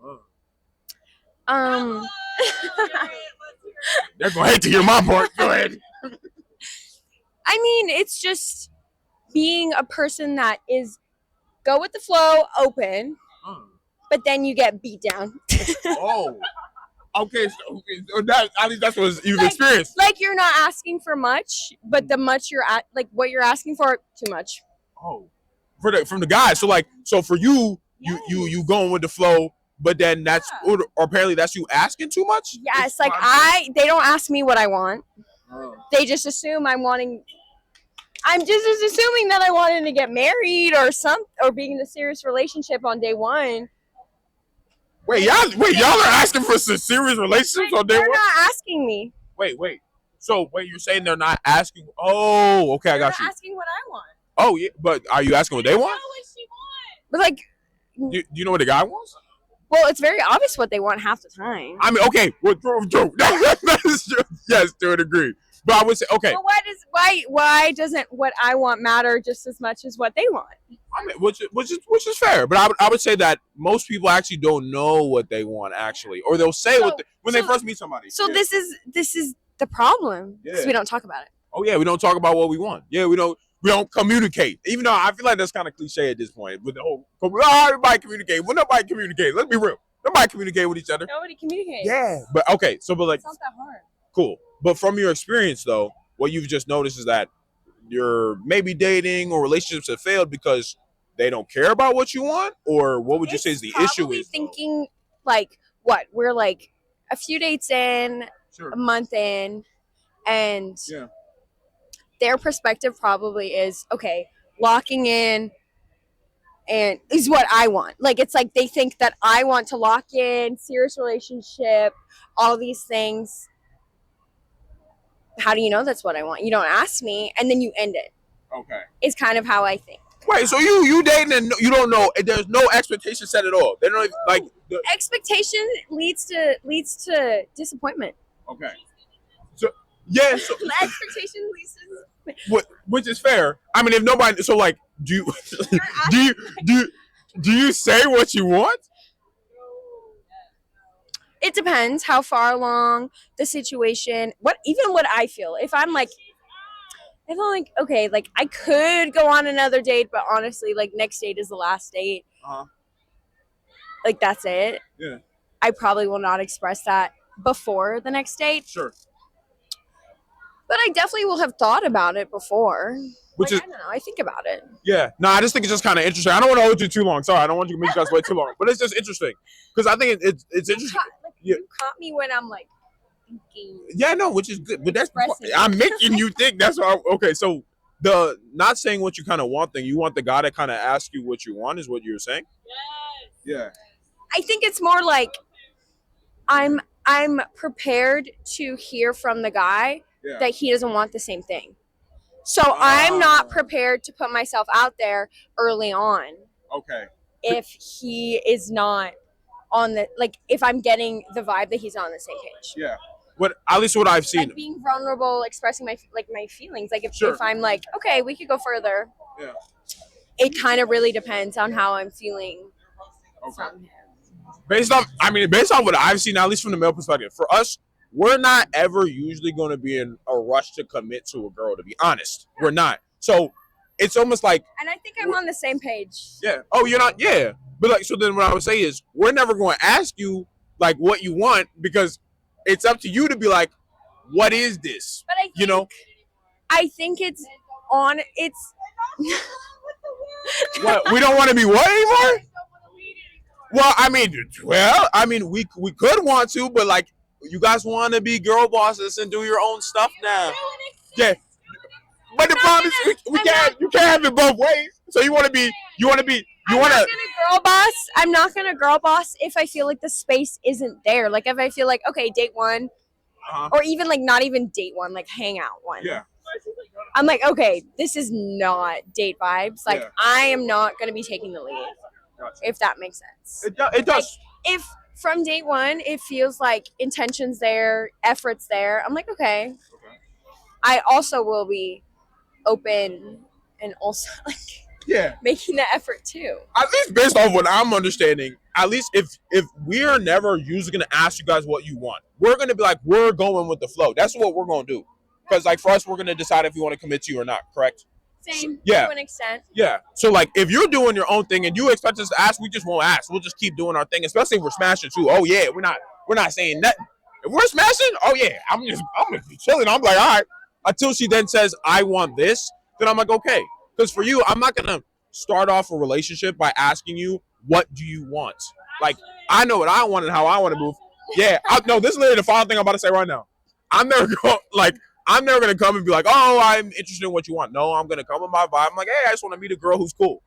They're gonna hate to hear my part. Go ahead. I mean, it's just being a person that is go with the flow, open, but then you get beat down. Oh. Okay, so that, at least that's what you've experienced. Like, you're not asking for much, but the much you're at, like what you're asking for, too much. Oh. From the guys. So for you, you going with the flow, but then that's or apparently that's you asking too much? Yes, like they don't ask me what I want. They just assume I'm just assuming that I wanted to get married or being in a serious relationship on day one. Wait, y'all are asking for some serious relationships on day one? They're not asking me. Wait. So wait, you're saying they're not asking? Oh, okay, I They're got not you. asking what I want. Oh yeah, but are you asking what they want? But like, Do you know what the guy wants? well, it's very obvious what they want half the time. I mean, okay, well, true. That's true. Yes, to a degree. But I would say, okay. But why doesn't what I want matter just as much as what they want? I mean, which is fair. But I would say that most people actually don't know what they want actually, or they'll say when they first meet somebody. So yeah. this is the problem because Yeah. we don't talk about it. Oh yeah, we don't talk about what we want. Yeah, we don't communicate. Even though I feel like that's kind of cliche at this point. With the whole everybody communicate. Well, nobody communicate. Let's be real. Nobody communicate with each other. Nobody communicates. Yeah, but okay. So, but like, It's not that hard. cool. But from your experience, though, what you've just noticed is that you're maybe dating or relationships have failed because they don't care about what you want, or what would you say is the issue? Is thinking like what we're like a few dates in, sure. a month in, and Yeah. their perspective probably is okay. Locking in and is what I want. Like it's like they think that I want to lock in, serious relationship, all these things. How do you know that's what I want? You don't ask me, and then you end it. Okay. It's kind of how I think. Wait, so you dating and you don't know? There's no expectation set at all. They don't even, like. Expectation leads to disappointment. Okay. So yeah. So Expectation leads to disappointment. which is fair. I mean, if nobody, so like, do you do you say what you want? It depends how far along the situation, what I feel. If I'm like, okay, like I could go on another date, but honestly, like next date is the last date. Uh-huh. Like that's it. Yeah. I probably will not express that before the next date, Sure. but I definitely will have thought about it before. Which I don't know. I think about it. Yeah. No, I just think it's just kind of interesting. I don't want to hold you too long. Sorry, I don't want you to make you guys wait too long. But it's just interesting because I think it's interesting. You caught me when I'm like thinking. Yeah, no, which is good. But that's Expressing. I'm making you think. That's why. Okay, so the not saying what you kind of want thing. You want the guy to kind of ask you what you want. Is what you're saying? Yes. Yeah. I think it's more like I'm prepared to hear from the guy that he doesn't want the same thing. So I'm not prepared to put myself out there early on. Okay. If he is not on the if I'm getting the vibe that he's on the same page. Yeah. At least what I've seen. Like being vulnerable, expressing my feelings. Like Sure. if I'm like, okay, we could go further. Yeah. It kind of really depends on how I'm feeling from him. Based on what I've seen, at least from the male perspective, for us, we're not ever usually going to be in a rush to commit to a girl, to be honest. We're not. So it's almost like. And I think I'm on the same page. Yeah. Oh, you're not? Yeah. But like, so then what I would say is we're never going to ask you like what you want because it's up to you to be like, what is this? But I think it's. What, we don't want to be what anymore? Well, I mean, we could want to, but like, you guys want to be girl bosses and do your own stuff now. Yeah. But the problem is, you can't have it both ways. So I'm not gonna girl boss. I'm not gonna girl boss if I feel like the space isn't there. Like if I feel like, okay, date one, or even like not even date one, like hang out one. Yeah. I'm like, okay, this is not date vibes. Like I am not gonna be taking the lead. Gotcha. If that makes sense. It does. Like, if from date one it feels like intentions there, efforts there, I'm like, okay. I also will be open and also like making the effort too. At least based off what I'm understanding, at least if we're never usually gonna ask you guys what you want, we're gonna be like, we're going with the flow. That's what we're gonna do. Because like for us, we're gonna decide if we want to commit to you or not, correct? Same to an extent. Yeah. So like if you're doing your own thing and you expect us to ask, we just won't ask. We'll just keep doing our thing, especially if we're smashing too. Oh yeah, we're not saying nothing. If we're smashing, oh yeah, I'm gonna be chilling. I'm like, all right. Until she then says, I want this, then I'm like, okay. Because for you, I'm not gonna start off a relationship by asking you, what do you want? Like, I know what I want and how I want to move. Yeah, no, this is literally the final thing I'm about to say right now. I'm never gonna come and be like, oh, I'm interested in what you want. No, I'm gonna come with my vibe. I'm like, hey, I just want to meet a girl who's cool.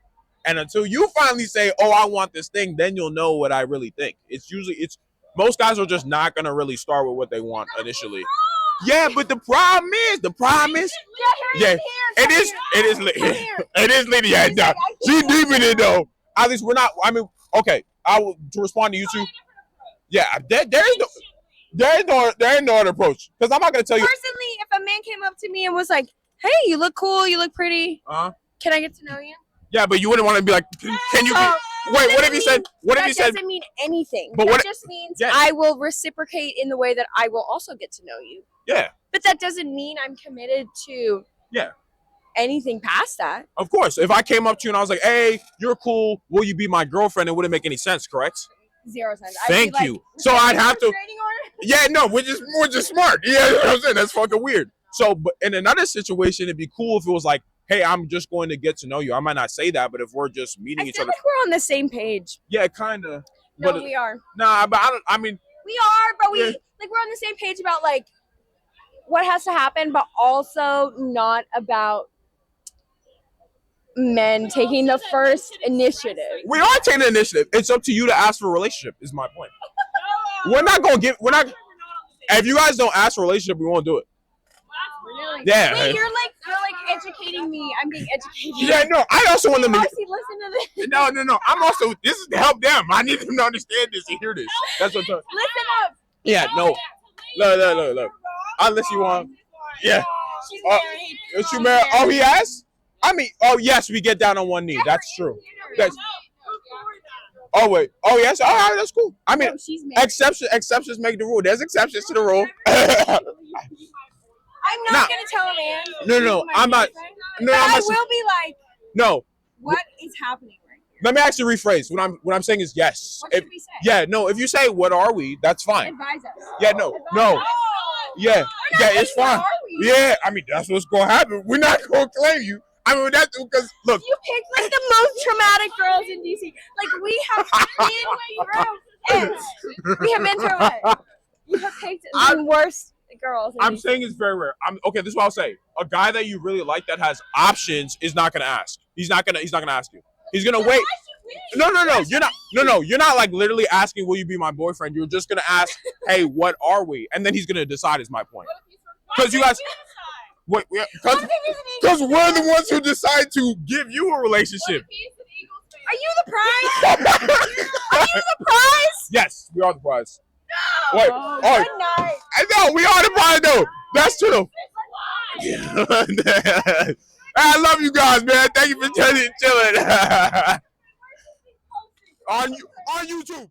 And until you finally say, oh, I want this thing, then you'll know what I really think. Most guys are just not gonna really start with what they want initially. Yeah, but the problem is, yeah, it is leading. Yeah, no, she deep in it though. At least we're not. I mean, okay. I will to respond to you two. Yeah, there is no other approach because I'm not gonna tell you. Personally, if a man came up to me and was like, "Hey, you look cool. You look pretty. Can I get to know you?" Yeah, but you wouldn't want to be like, "Can you?" Wait, what if you said? What if you said? That doesn't mean anything. But that just means I will reciprocate in the way that I will also get to know you. Yeah. But that doesn't mean I'm committed to. Yeah. Anything past that. Of course. If I came up to you and I was like, "Hey, you're cool. Will you be my girlfriend?" It wouldn't make any sense, correct? 0 sense. Thank you. So I'd have to. Yeah, no, we're just smart. Yeah, you know what I'm saying? That's fucking weird. So, but in another situation, it'd be cool if it was like, "Hey, I'm just going to get to know you." I might not say that, but if we're just meeting each other, like we're on the same page. Yeah, kind of. No, we are. Nah, but I mean, we are, but we're on the same page about like what has to happen, but also not about men taking the first initiative. We are taking the initiative. It's up to you to ask for a relationship. Is my point. We're not gonna give. We're not. If you guys don't ask for a relationship, we won't do it. Really? Yeah. Wait, you're like educating me. I'm being educated. Yeah, no. I also want them to. Listen to this. No. I'm also. This is to help them. I need them to understand this and hear this. That's what. Listen up. Yeah. No. Look. Unless you want. Yeah. She's married. Is she married? Oh, he has. I mean, oh yes, we get down on one knee. That's true. That's. Oh wait. Oh yes. All right, that's cool. I mean, exceptions make the rule. There's exceptions to the rule. I'm not gonna tell a man. No. I'm not. No, I will be like. No. What is happening right here? Let me actually rephrase. What I'm saying is yes. What should we say? Yeah. No. If you say what are we, that's fine. Advise us. Yeah. No. Yeah. It's fine. Yeah. I mean, that's what's gonna happen. We're not gonna claim you. I mean, that's because look. You picked like the most traumatic girls in DC. Like we have been through it. You have picked the worst girls. I'm saying it's very rare. Okay. This is what I'll say. A guy that you really like that has options is not gonna ask. He's not gonna ask you. He's gonna wait. No. You're not. No. You're not like literally asking, "Will you be my boyfriend?" You're just gonna ask, "Hey, what are we?" And then he's gonna decide. Is my point. Because you guys. Wait, because we're the ones who decide to give you a relationship. Are you the prize? Are you the prize? Yes, we are the prize. No. Wait, good night. I know we are the prize though. That's true. I love you guys, man. Thank you for chilling on YouTube.